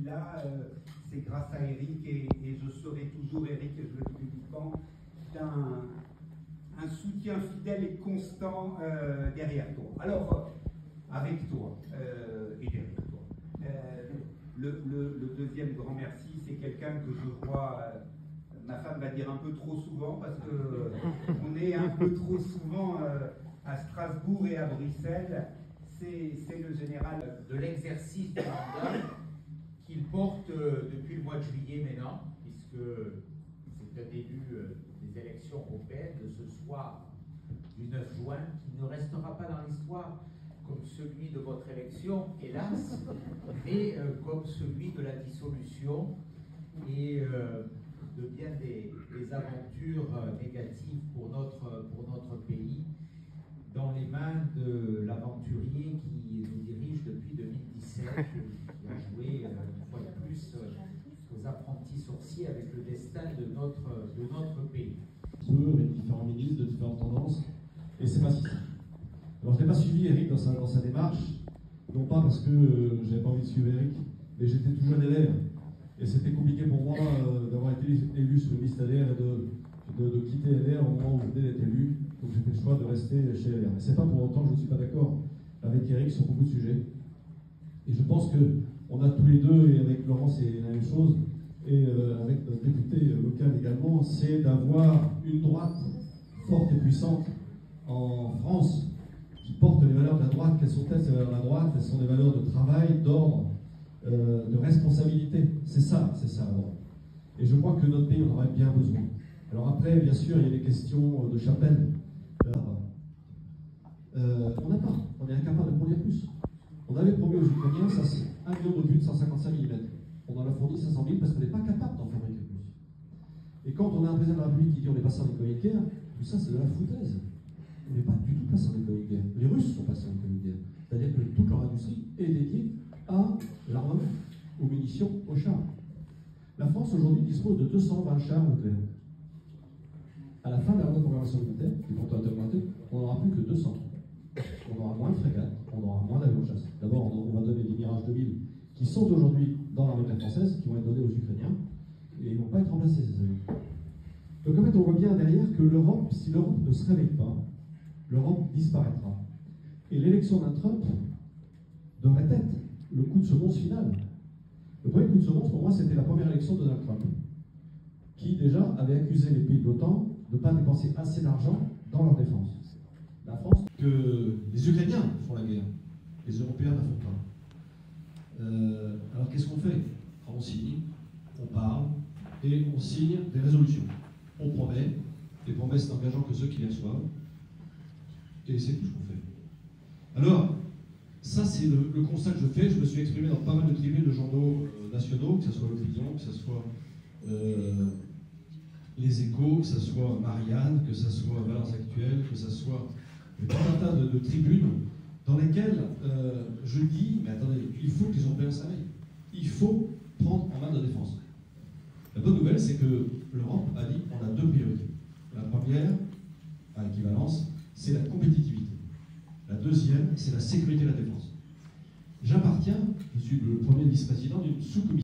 là, c'est grâce à Eric, et je serai toujours, Eric, et je le dis publiquement, un soutien fidèle et constant derrière toi. Alors, avec toi et derrière toi. Le deuxième grand merci, c'est quelqu'un que je vois, ma femme va dire un peu trop souvent, parce qu'on est un peu trop souvent à Strasbourg et à Bruxelles. C'est le général de l'exercice du mandat qu'il porte depuis le mois de juillet maintenant, puisque c'est un élu des élections européennes de ce soir du 9 juin, qui ne restera pas dans l'histoire comme celui de votre élection, hélas, mais comme celui de la dissolution et de bien des aventures négatives pour notre pays, dans les mains de l'aventurier qui nous dirige depuis 2017, qui a joué une fois de plus aux apprentis sorciers avec le destin de notre pays. Avec différents ministres de différentes tendances, et c'est pas si simple. Alors je n'ai pas suivi Eric dans sa démarche, non pas parce que j'avais pas envie de suivre Eric, mais j'étais tout jeune élève, et c'était compliqué pour moi d'avoir été élu sur une liste LR et de quitter LR au moment où je venais d'être élu. Donc j'ai fait le choix de rester chez LR. Mais c'est pas pour autant que je ne suis pas d'accord avec Eric sur beaucoup de sujets. Et je pense qu'on a tous les deux, et avec Laurent c'est la même chose, et avec notre député local également, c'est d'avoir une droite forte et puissante en France qui porte les valeurs de la droite. Quelles sont-elles ces valeurs de la droite? Elles sont des valeurs de travail, d'ordre, de responsabilité. C'est ça la droite. Et je crois que notre pays en aurait bien besoin. Alors après, bien sûr, il y a des questions de chapelle. On n'a pas, on est incapable de produire plus. On avait promis aux Ukrainiens 1 million de buts de 155 mm. On en a fourni 500 000 parce qu'on n'est pas capable d'en fabriquer plus. Et quand on a un président de la République qui dit on est passé en économie de guerre, tout ça c'est de la foutaise. On n'est pas du tout passé en économie de guerre. Les Russes sont passés en économie de guerre. C'est-à-dire que toute leur industrie est dédiée à l'armement, aux munitions, aux chars. La France aujourd'hui dispose de 220 chars nucléaires. À la fin de la loi de programmation militaire, qui est pourtant augmentée, on n'aura plus que 200. On aura moins de frégates, on aura moins d'avions de chasse. D'abord, on va donner des Mirage 2000 qui sont aujourd'hui dans l'armée de la française, qui vont être donnés aux Ukrainiens, et ils ne vont pas être remplacés, ces avions. Donc en fait, on voit bien derrière que l'Europe, si l'Europe ne se réveille pas, l'Europe disparaîtra. Et l'élection d'un Trump devrait être le coup de semonce final. Le premier coup de semonce, pour moi, c'était la première élection de Donald Trump, qui déjà avait accusé les pays de l'OTAN de ne pas dépenser assez d'argent dans leur défense. La France, que les Ukrainiens font la guerre, les Européens ne la font pas. Alors qu'est-ce qu'on fait? On signe, on parle, et on signe des résolutions. On promet, des promesses n'engageant que ceux qui les reçoivent, et c'est tout ce qu'on fait. Alors, ça c'est le constat que je fais. Je me suis exprimé dans pas mal de tribunes de journaux nationaux, que ce soit l'Opinion, que ce soit Les Échos, que ce soit Marianne, que ce soit Valeurs Actuelles, que ce soit tout un tas de tribunes dans lesquelles je dis, mais attendez, il faut que les Européens s'arrêtent. Il faut prendre en main la défense. La bonne nouvelle, c'est que l'Europe a dit qu'on a deux priorités. La première, à équivalence, c'est la compétitivité. La deuxième, c'est la sécurité et la défense. J'appartiens, je suis le premier vice-président d'une sous-commission